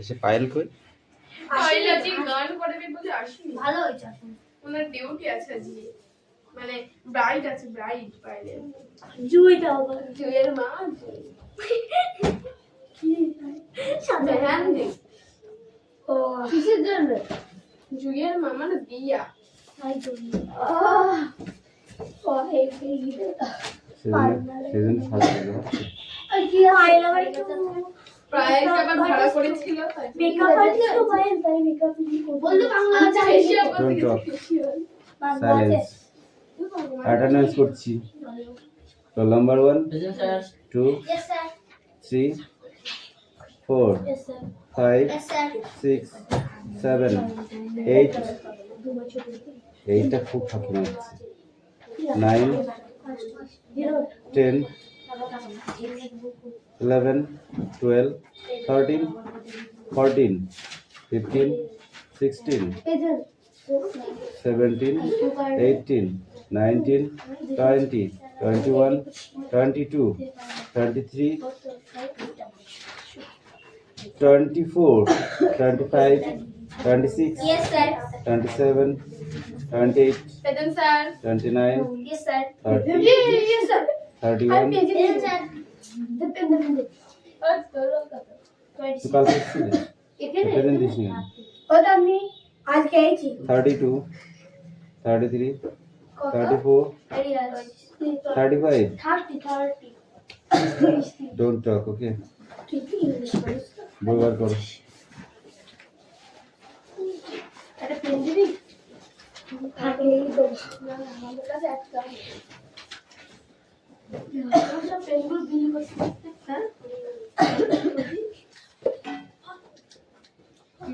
এসে পায়েল কই? পায়েল আজকে গান করবে বলে আসেনি। ভালো হয়েছে। ওনার ডিউটি আছে আজকে, মানে ব্রাইড আছে, ব্রাইড পায়েলের। জুইটা হবে। জুয়ের মা কি সাদা মেহেন্দি। ও কিসের জন্য? জুয়ের মা মানে বিয়া। তাই তো ও এই সেদিন সাজালো। আর কি আই লাভ ইউ প্রায় আবার ভাড়া করেছিল তাই মেকআপ আর্টিস্ট তো ভাই তাই মেকআপ বলতো বাংলা আছে ফেসিয়াল করতে Don't গেছে talk. ফেসিয়াল। Silence. Attendance করছি। Roll number 1, 2, yes sir 3, 4, yes sir 5, yes sir 6, 7, 8. এইটা খুব ফাঁকি মারছে। 9, 10, 11, 12, 13, 14, 15, 16, 17, 18, 19, 20, 21, 22, 23, 24, 25, 26, यस सर 27, 28, পেদেন sir 29, yes sir 30, yes sir 31. Yes sir আর তোর কথা তুই কাল করছিলি? প্রেজেন্ট দিস নি। ওটা আমি আজকে আইছি 32, 33, 34, 35. 30 Don't talk, okay? ঠিক ইংলিশ বলিস বই বার করো। এটা পেন দিবি থাকলেই তো আমাদের কাছে একটা সব পেনগুলো বিলি করতে হ্যাঁ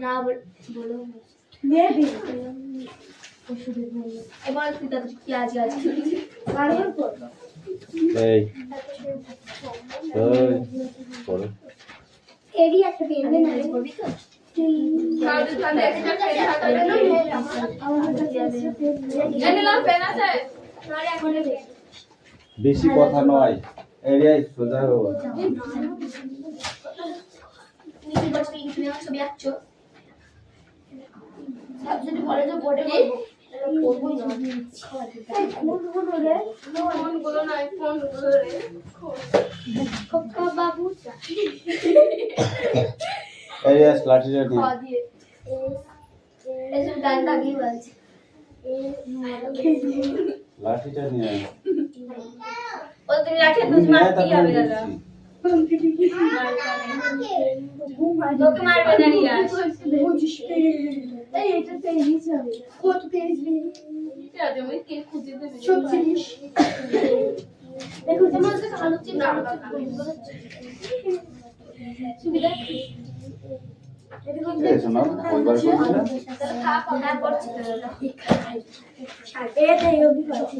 না বলো নেবি ওষুধের মূল্য এবার তুই তাদের কি আজ বারবার করবো এই ওই পড়ো। এরই একটা পেন দে না করবি তো তাহলে তাহলে একটা পেন হাতে আমার কাছে আছে পেন এনিলাম পেন আছে আরে এখন নেবে বেশি কথা নয়। এরিয়ায় সোজা হও। নিচে বসে ইংলিশে ছবি আঁকছো সাবজেক্ট কলেজে বোর্ডে করবো পড়বই না কোন রে ফোন গুলো নাই, ফোন গুলো রে খোকা বাবু এরিয়াস লাঠিটা নিয়ে। খাওয়া দিয়ে এসব গানটা কি বলছে লাঠিটা নিয়ে আয়। ও তুমি লাঠি তুমি দুধ নিয়ে আয়, মারতেই তারপরে হবে দাদা দিচ্ছি। তোকে মারবে না রিয়াজ এই এটা পেজ হবে কত পেজ এটা আজ আমি কে খুঁজে দেবে সব জিনিস দেখো তোমার কাছে আলু চিপ না, না না, না। সুবিধা ঠিক আছে না? বই বার করছি না? তাহলে খা কথা করছি তো দাদা এটা ইয়োগি করছি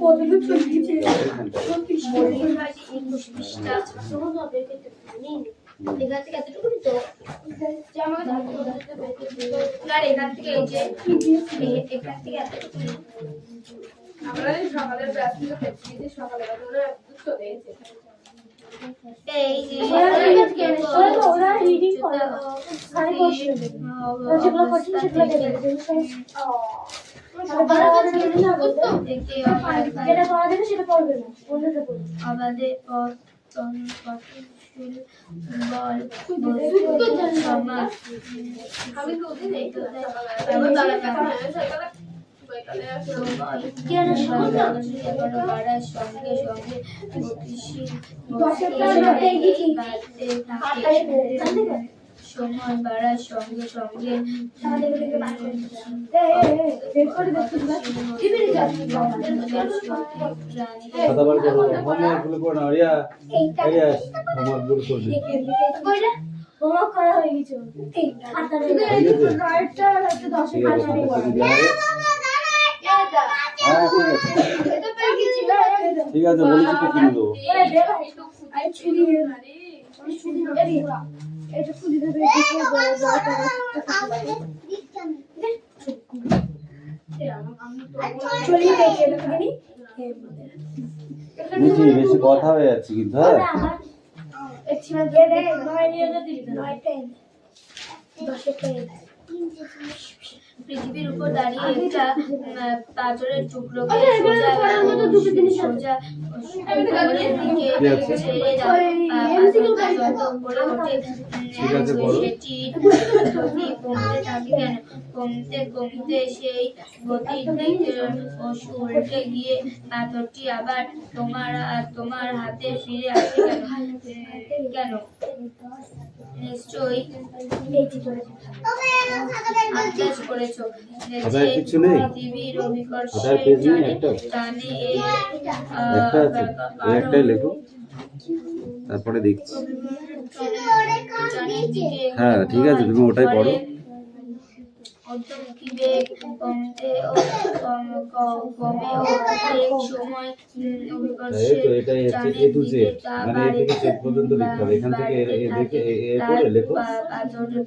কতগুলো ছবি দিয়েছে এখানটা। মরির ভাজি 21 পৃষ্ঠা শুরু হবে কিন্তু এখান থেকে এতটুকু তো যে আমাকে না রে, এখান থেকে এই যে এখান থেকে এতটুকু আমরা এই সকালের ব্যাচ থেকে পেছিয়ে সকালে ওরা দুটো দিয়েছে এই যে ওরা রিডিং করে খালি কোশ্চেন দেবে যেগুলো কোশ্চেন সেগুলো দেবে যেটা পড়া দেবে সেটা পড়বে না অন্যটা পড়বে আমাদের আমি তো ওদিন এই তো সকালে সকালে বইকালে বাড়ার সঙ্গে সঙ্গে সময় বাড়ার সঙ্গে সঙ্গে কথা বার করো। হোমওয়ার্ক গুলো করো না। এরিয়াস হোমওয়ার্ক গুলো করবে। হোমওয়ার্ক করা হয়ে গেছে হয়ে গেছে? কার্ডটা একটা 10 ঠিক আছে, টাকা তোমাকে দেওয়া হবে? হ্যাঁ, ঠিক আছে। ঠিক আছে, বলেছি তো কিনে দেবো। আই ছুরি আমি ছুরি দেবে এটা ছুরি দেবে ছুরি পেয়েছে এটা কিনি নিচে বেশি কথা হয়ে যাচ্ছে কিন্তু হ্যাঁ। ছিমা দিয়ে দেয় 9 নিয়ে দিবি 9 10 10 10 পৃথিবীর উপর দাঁড়িয়ে একটা পাথরের টুকরোকে আচ্ছা, এবারে পড়ার মতো দুটো জিনিস আছে। সোজা কি আছে? ছেড়ে দাও। পাথরটা যত উপরে ওঠে ঠিক আছে, বলো। সেটি গতি কমতে থাকে কেন? কমতে কমতে সেই গতির উল্টে গিয়ে পাথরটি আবার তোমার হাতে ফিরে আসে কেন? নিশ্চয়ই আন্দাজ করেছো যে খাতায় কিচ্ছু নেই? পৃথিবীর খাতায় অভিকর্ষের পেজ নেই একটা? টানে এই একটা আছে, ওই একটাই লেখো, তারপরে দেখছি। চারিদিকে হ্যাঁ ঠিক আছে, তুমি ওটাই পড়ো। অন্তর্মুখী বেগ কমে ও এক সময় এই তো এটাই হচ্ছে A to Z, মানে A থেকে Z পর্যন্ত লিখতে হবে। এখান থেকে এ করে লেখো।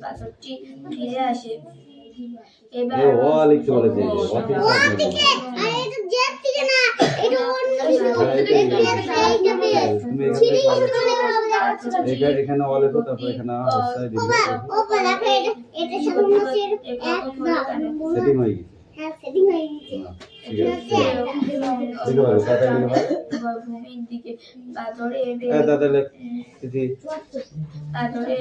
পাথরটি ফিরে আসে। এ ও লিখতে বলেছে, ও থেকে সব নেবে। তুমি এখানে ও লেখো, তারপর এখানে অবস্থায় দিবে। সেটিং হয়ে গেছে। ঠিক আছে, লিখে ভালো, খাতায় লিখে ভালো। ভূমির দিকে পাথরে হ্যাঁ দাদা লেখ, তিথি। পাথরে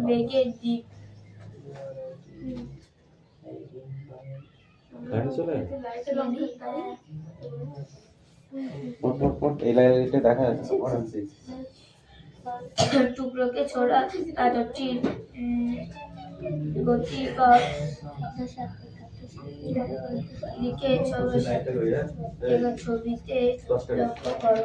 বেগের দিক লাইনে চলে আয়। পট পট পট, এই লাইনটা দেখা যাচ্ছে, পড়াচ্ছি। টুকরোকে ছোড়া পাথরটির গতিপথ দিকে ছবিতে লক্ষ্য করো।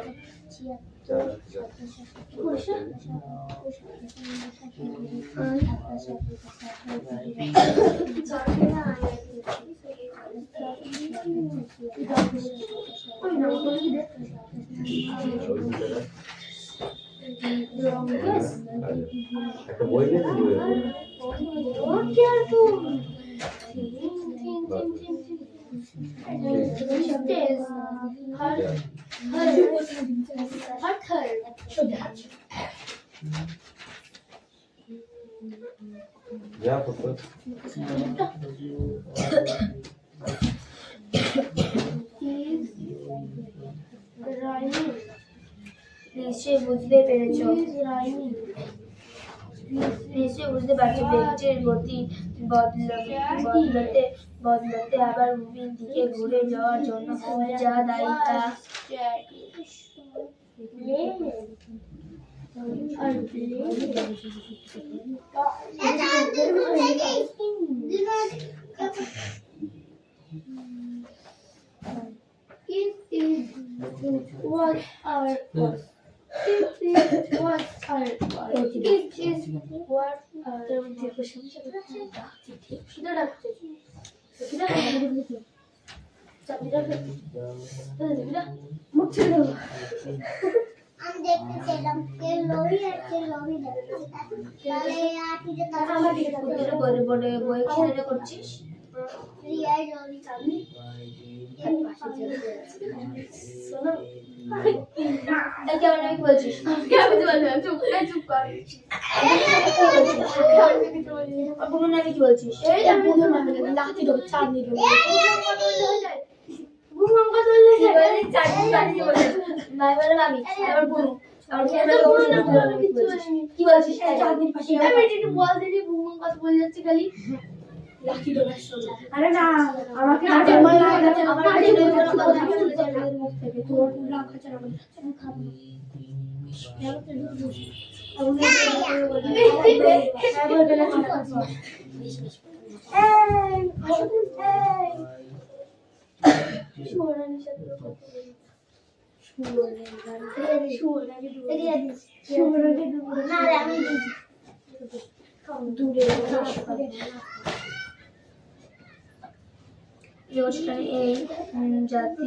একটা বই নিয়ে বই যা করতে নিশ্চয়ই বুঝতে পেরেছো, নিশ্চয়ই বুঝতে পারছো বেগটির গতি বদলাতে আবার ভূমির দিকে ঘুরে যাওয়ার জন্য যা দায়ী তা What are আমি দেখতে চাইলাম কে লবি আর কে লবি দেখতে তাহলে আটিতে তারা আমাকে বলে বলে বই কিনে করছিস রিয়াই লবি আমি শোনো এই কেমন আমি বলছিস আমি তো বললাম চুপ কর বুনু নাকি কি বলছিস এই বুনু নামে লাঠি ধরে চাঁদনি ধরে নাই বলে আমি আবার বুনু কি বলছিস চাঁদনির পাশে বল দিদি ভুমন কথা বলে যাচ্ছে খালি লাঠি ধরে আরে না আমাকে আমার মুখ থেকে তোর রাগ আছে আমি খাবো অনুষ্ঠানে এই জাতি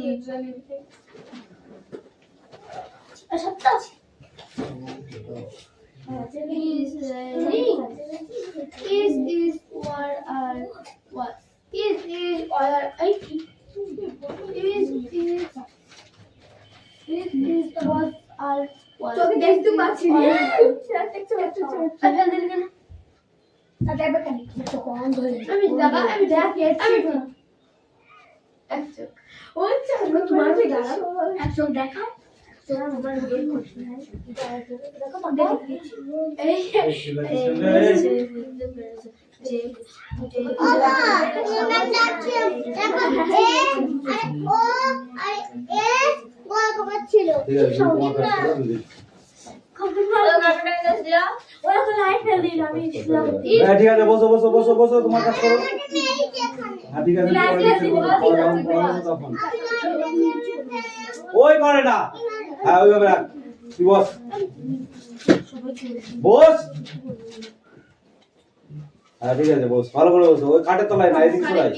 তোকে দেখতে পাচ্ছি না আমি দাদা আমি একশো দেখাও ছিল ঠিক আছে তুমি তোমার কাজ করো, আমি দেখছি। হ্যাঁ, ঠিক আছে বসো বসো বসো বসো তোমার কাজ করো। হ্যাঁ, ঠিক আছে পরে দেখছি, পরে যখন পড়াবো তখন। ওই করে না, হ্যাঁ ওইভাবে রাখ, তুই বস বস। হ্যাঁ ঠিক আছে বস, ভালো করে বসো, ওই খাটের তলায় না, এদিকে সরাই।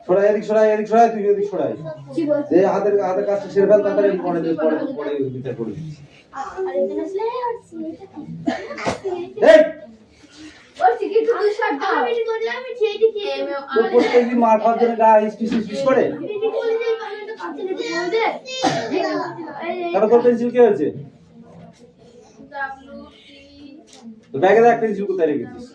সরাই এদিক সরাই, এদিক সরাই, তুই এদিক সরাই। যে হাতের কাজটা সেরে ফেল, তাড়াতাড়ি পরে বিচার করে দিচ্ছি। এই তো প্রত্যেকদিন মার খাওয়ার জন্য গা হিসপিস হিসপিস করে। কেন তোর পেন্সিল কে হয়েছে? তো ব্যাগে দেখ পেন্সিল কোথায় রেখেছিস।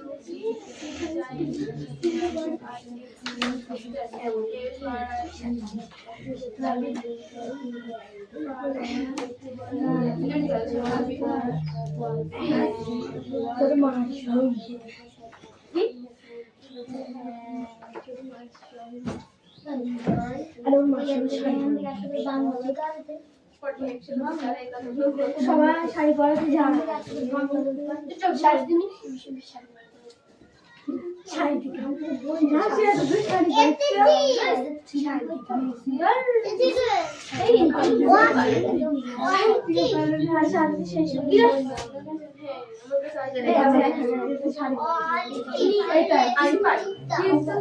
সবাই শাড়ি পরাতে যান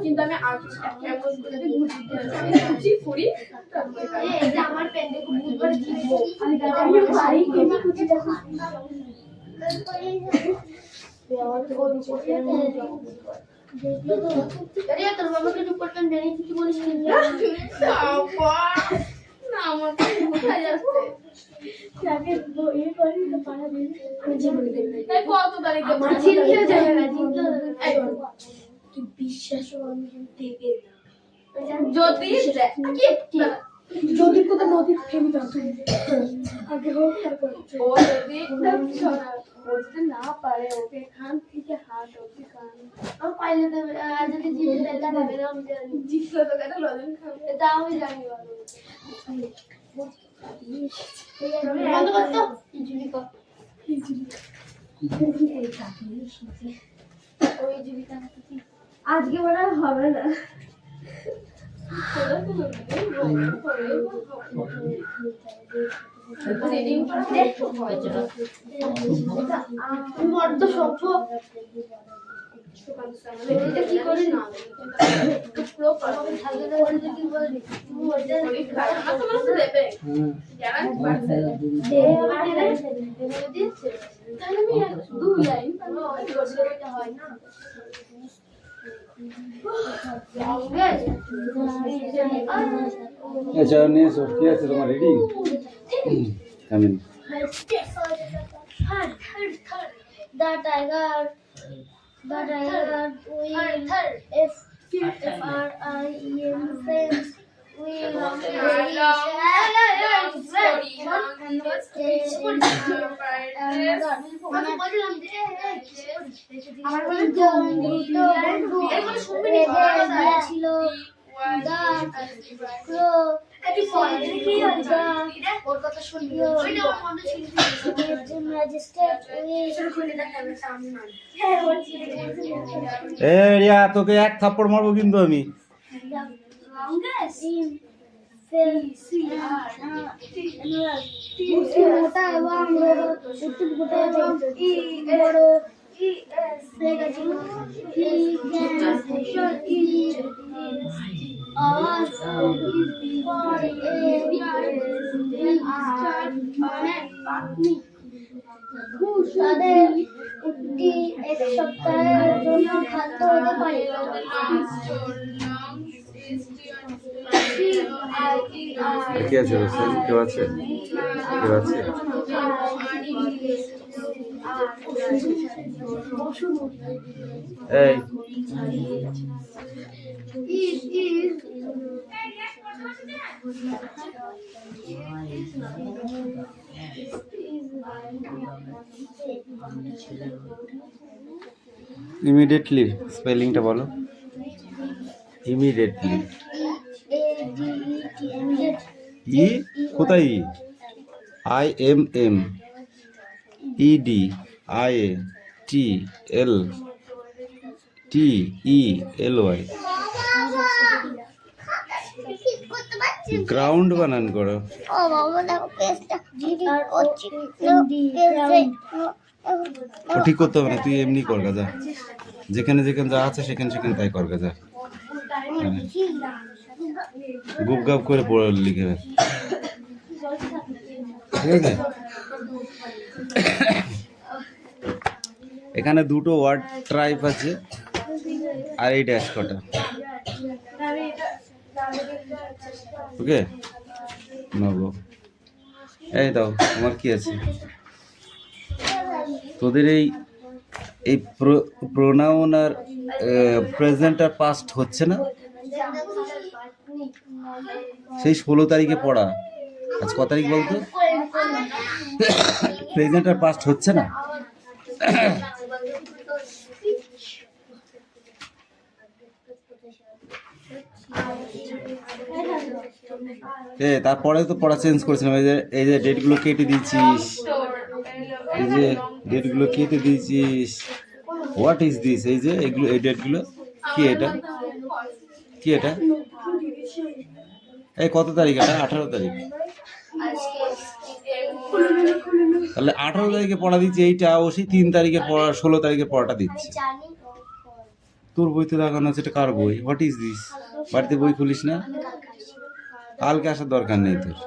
কিন্তু আমি আমার প্যান্টে তোর বাবাকে দুপুরটান জানিয়ে কিছু বলিস যদি কোথাও নদী ফেমি আগে হোক তারপর ও যদি না পারে ওকে এখান থেকে হাত অব্দি কান আমার পাইলে যদি জিতলে এটা ভাবে না আমি জিতলে তো কেন লজেন খাবে এটা আমি জানি ভালো বন্ধ করতো জীবিকা ওই জীবিকা আজকে মনে হবে না কি করে না আচ্ছা নিয়ে এসো, কি আছে তোমার ready? Come in. The tiger will F-R-I-E-N friends will তোকে এক থাপ্পড় মারবো কিন্তু আমি। তাদের একটি এক সপ্তাহের জন্য খাদ্য হতে পারে কি আছে রোশন? কেউ আছে? কেউ আছে? এই ইমিডিয়েটলি স্পেলিংটা বলো। ইমিডিয়েটলি ই কোথায়? ই IMM EDIATLTELY গ্রাউন্ড বানান করো। ও বাবা দেখো পেজটা করছি ও ঠিক করতে হবে না, তুই এমনি কর গাজা, যেখানে যেখানে যা আছে সেখানে সেখানে তাই কর গাজা। গুপ গাপ করে পড়ে লিখে রাখ, ঠিক আছে? এখানে দুটো ওয়ার্ড ট্রাইপ আছে আর এই ড্যাশ কটা, ওকে? নব এই দাও, তোমার কি আছে? তোদের এই প্রোনাউন আর প্রেজেন্ট আর পাস্ট হচ্ছে না? সেই 16 তারিখে পড়া, আজ কত তারিখ বলতো? প্রেজেন্ট আর পাস্ট হচ্ছে না? তারপরে তো পড়া চেঞ্জ করেছিলাম। এই যে ডেটগুলো কেটে দিয়েছিস, এই যে ডেটগুলো কেটে দিয়েছিস। What is this? এই যে এগুলো, এই ডেটগুলো কি? এটা কি? এটা এই কত তারিখ? এটা 18 তারিখ। তাহলে 18 তারিখে পড়া দিচ্ছে এইটা, ও সেই 3 তারিখে পড়া, 16 তারিখে পড়াটা দিচ্ছে। তোর বইতে দেখানো আছে, এটা কার বই? What is this? বাড়িতে বই খুলিস না? কালকে আসার দরকার নেই তোর।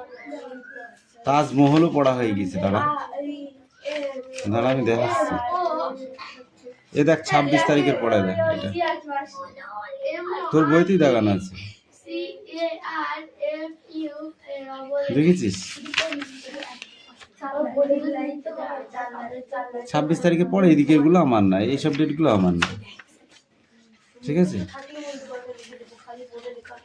তাজমহলও পড়া হয়ে গেছে। দাঁড়া দাঁড়া, আমি দেখাচ্ছি। এ দেখ 26 তারিখের পড়া, দেখ এটা তোর বইতেই দেখানো আছে, দেখেছিস? 26 তারিখে পড়ে। এদিকে এগুলো আমার না, এইসব ডেটগুলো আমার না, ঠিক আছে?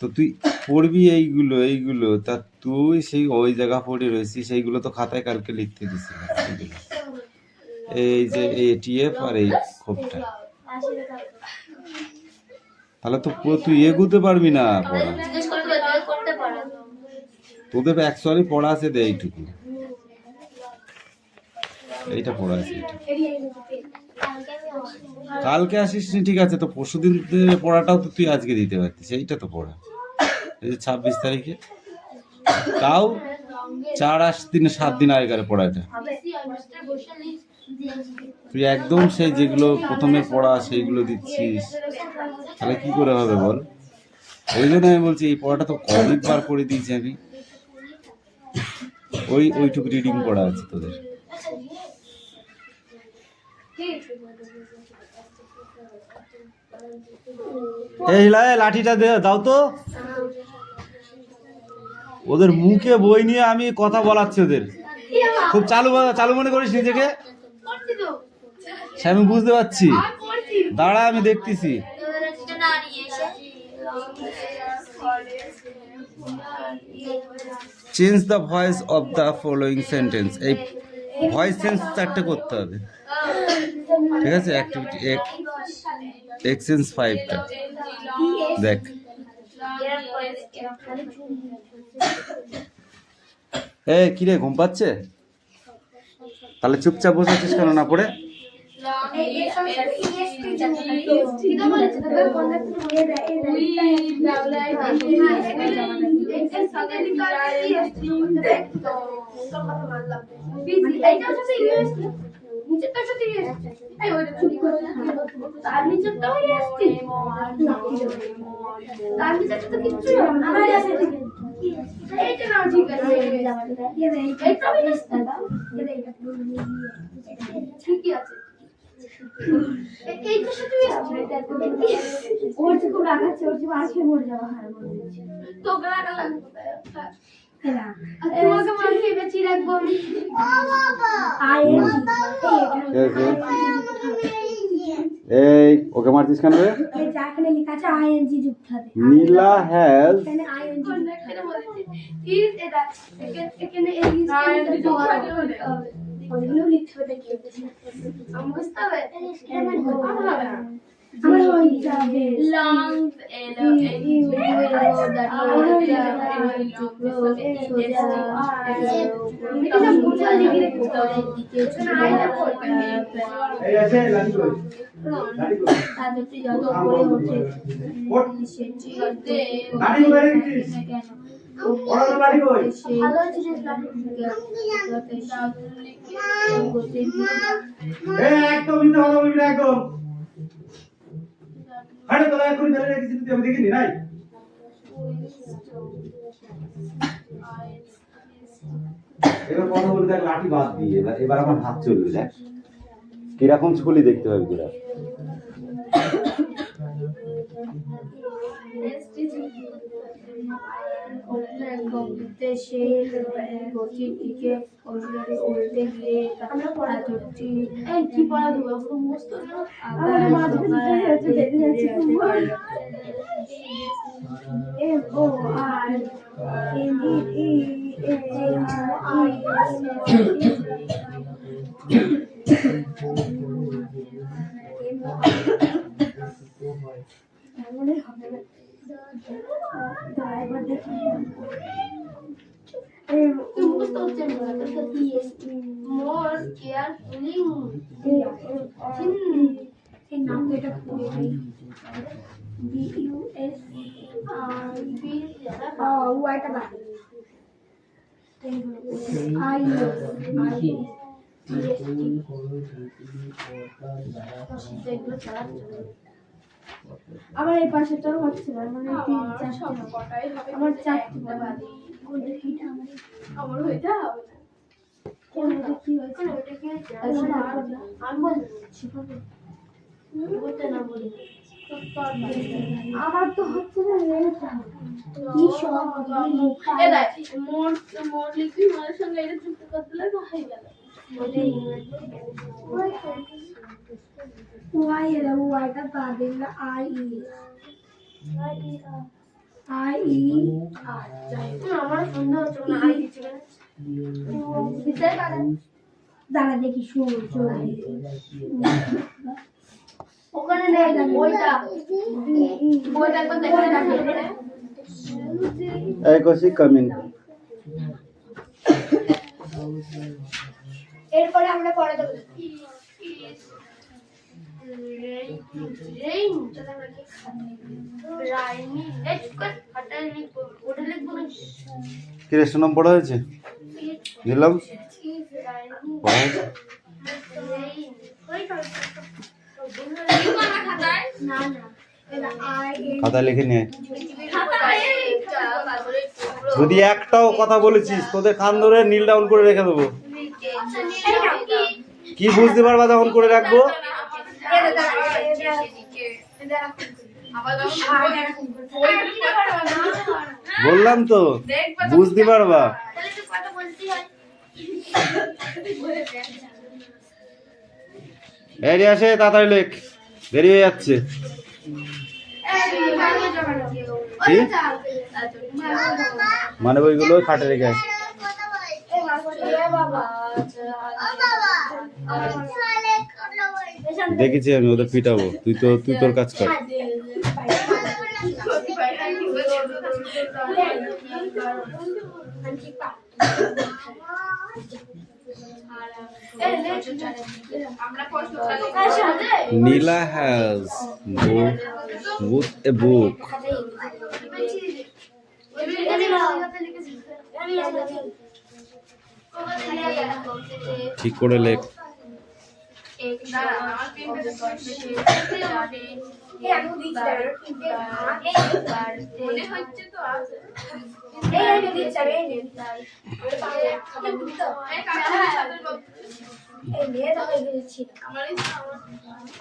তো তুই পড়বি এইগুলো তা তুই সেই ওই জায়গা পড়ে রয়েছিস, সেইগুলো তো খাতায় কালকে লিখতে দিছিস। এই যে ATF আর এই খোপটা, তাহলে তো তুই এগুতে পারবি না পড়া। তোদের অ্যাকচুয়ালি পড়া আছে দে এইটুকু, এইটা পড়া আছে। কালকে আসিস নি, ঠিক আছে? তো পরশুদিন পড়াটাও তো তুই আজকে দিতে পারতিস, এইটা তো পড়া। এই যে 26 তারিখে, তাও 7 দিন আগেকার পড়াটা। তুই একদম সেই যেগুলো প্রথমে পড়া সেইগুলো দিচ্ছিস, তাহলে কি করে হবে বল? ওই জন্য আমি বলছি এই পড়াটা তো অনেকবার করে দিয়েছি আমি। ওইটুকু রিডিং পড়া আছে তোদের। এই লাঠিটা দাও তো। ওদের মুখে বই নিয়ে আমি কথা বলাচ্ছি ওদের। খুব চালু মনে করিস নিজেকে? আমি বুঝতে পারছি, দাঁড়া আমি দেখতেছি। Change the voice of the following sentence. এই ভয়েস চেঞ্জ 4টে করতে হবে, ঠিক আছে? অ্যাক্টিভিটি এক্সচেঞ্জ 5টা দেখ। কিরে ঘুম পাচ্ছে? তাহলে চুপচাপ বসে আছিস কেন না পড়ে? এই তো শুধু ওর যে খুব রাগাচ্ছে, ওর যে মার খেয়ে মরে যাওয়া হয় তোকে রাগা লাগবে তোমাকে মার খেয়ে বেঁচিয়ে রাখবো আমি। এই ওকে মারছিস কেন রে? এখানে লেখা আছে আইএনজি যুক্ত হবে। নীলা হ্যাজ এখানে আইএনজি যুক্ত বলেছে ইজ এটা এখানে এই যুক্ত হবে ওইগুলো লিখতে হবে কি বুঝতে হবে আমার হয়ে যাবে লাংস এন্ড ভালো জিনিস একদম আরে তোরা এখন ফেলে রেখেছিস তুই আমি দেখিনি নাই এবার কথা বলে দেখ লাঠি বাদ দিয়ে এবার আমার হাত চলবে দেখ কিরকম ছুলি দেখতে হবে তোরা উল্টে গিয়ে আমরা পড়া করছি এই কি পড়া দেবো মুস্ত আমার মাঝখানে হচ্ছে দেখে যাচ্ছে এম ও আর এম ই এ আর মনে হবে না ড্রাইভার দেখি more carefully এই নামটা পড়ে BUS ওয়াইটা বাদ আমার এই পাশেটাও হচ্ছে না মানে তিন চারটে আমার চারটে আমার হইতে হবে না কোন কি হয়েছে ওটা কি হয়েছে আমি বলছি বলতে না বলি আমার তো হচ্ছে না কি সব এ দেখ মোর লিখবি মায়ের সঙ্গে এটা যুক্ত করে দিলে তো হয়ে গেল ওয়াই এর ওয়াইটা বাদে আই ই আর আমার সন্দেহ হচ্ছে না আই দিচ্ছে না বিচার করেন দাঁড়া দেখি শুন ওখানে নেই বইটা একবার দেখা যাবে এই কোশি কামিং এরপরে আমরা পড়া দেব রেইন চল আমরা কি রাইনি এক্সকাট হাটাই লিখব ওটা লিখব না কি রে সুনাম পড়া হয়েছে দিলাম পড়া হয়েছে রেইন কই তো কি করা খাতায় না এটা আই খাতা লিখে নিয়ে খাতায় যদি একটাও কথা বলেছিস তোদের কান ধরে নীল ডাউন করে রেখে দেবো কি বুঝতে পারবা যখন করে রাখবো বললাম তো বুঝতে পারবা এই আসে তাড়াতাড়ি লেখ দেরি হয়ে যাচ্ছে কি মানে ওইগুলো খাটে রেখে আসে দেখেছি আমি ওদের পিটাবো তুই তোর কাজ কর নীলা has both a book ঠিক করে লেখ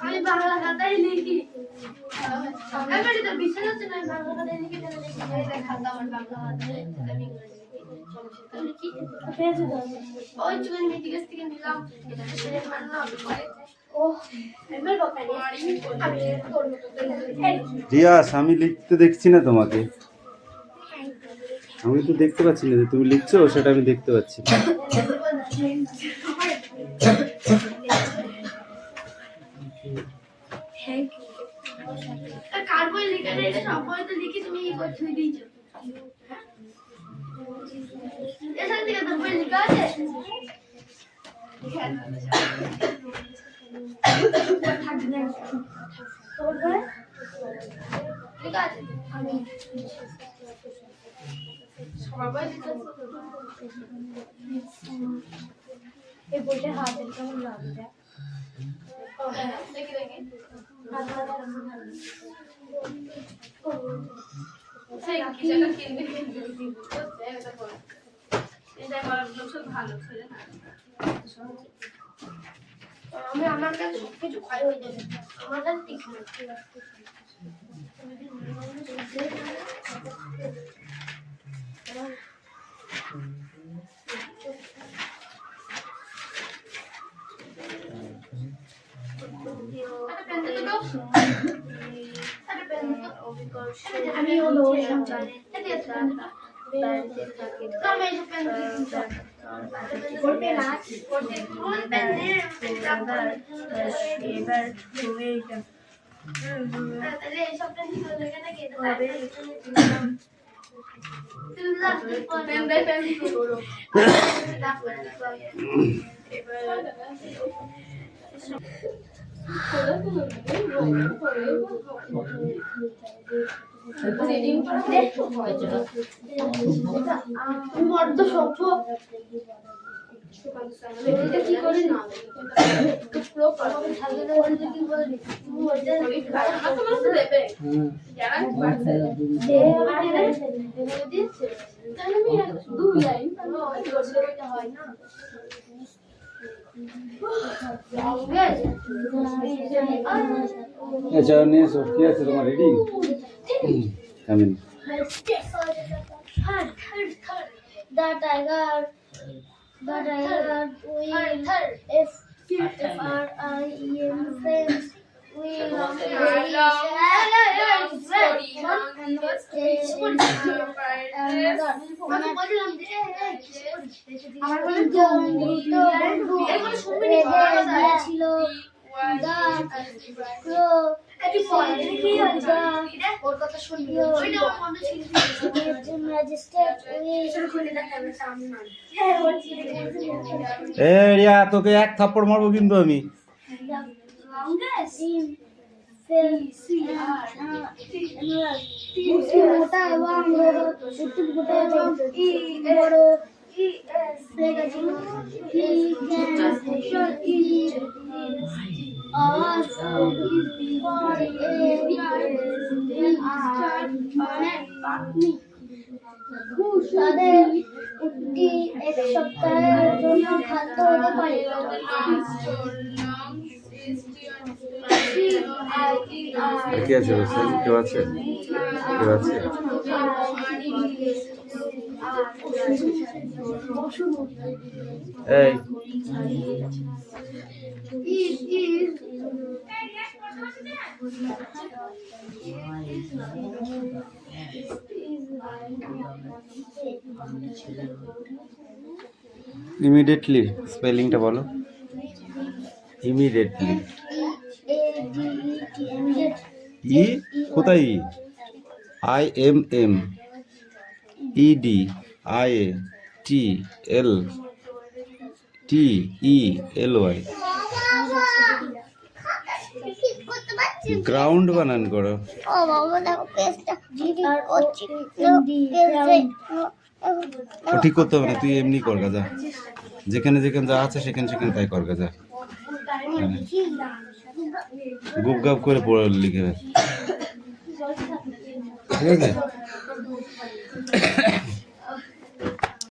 আমি বাংলা খাতায় লিখি এবারে তো বিশ্বাস হচ্ছে না বাংলা খাতায় লিখি খাতা আমার বাংলা খাতায় আমি লিখি ওই চুন মিটি গাছ থেকে নিলাম এটা সেরে মানলাম ও এবার বাবা আমি তোর মতো রিয়াস, আমি লিখতে দেখছি না তোমাকে, আমি তো দেখতে পাচ্ছি না যে তুমি লিখছো, সেটা আমি দেখতে পাচ্ছি না। কার বই লেখা নেই এটা সব বই তো লিখি তুমি এই করে ছুঁই দিয়েছো এখান থেকে তো বই লেখা আছে তোর বই লেখা আছে আমি সবার বই লেখা এই বইটা হাতের কেমন লাগছে দেখি দেখি আমি আমার কাছে সবকিছু ক্ষয় হয়ে যাবে আমার কাছে ঠিক না আমি হলো বড্ড সভ্য এটা কি করে না পুরো পারবে থাকলে বলতে কি বলবি তুমি ওইটা তোমার তো দেবে যারা পারছে সে আমাকে দিয়েছে তাহলে আমি দুই লাইন তাহলে ওই করতে হয় না আচ্ছা, নিয়ে এসো। কি আছে তোমার ready? Come in. The tiger will FRIEM friends will এ রিয়া, তোকে এক থাপ্পড় মারবো কিন্তু আমি। মোটা এবং একটু মোটা এবং বড় তাদের একটি এক সপ্তাহের জন্য খাদ্য হতে পারে। কি আছে? কেউ আছে? কেউ আছে? এই ইমিডিয়েটলি স্পেলিংটা বলো। ইমিডিয়েটলি। ই কোথায়? ই IMM EDIATLTELY গ্রাউন্ড বানান করো। ও বাবা দেখো পেজটা করছি ঠিক করতে হবে না, তুই এমনি কর গা, যা যেখানে যেখানে যা আছে সেখানে সেখানে তাই কর গা, যা। গুপ গাপ করে পড়ে লিখে ফেল। ঠিক আছে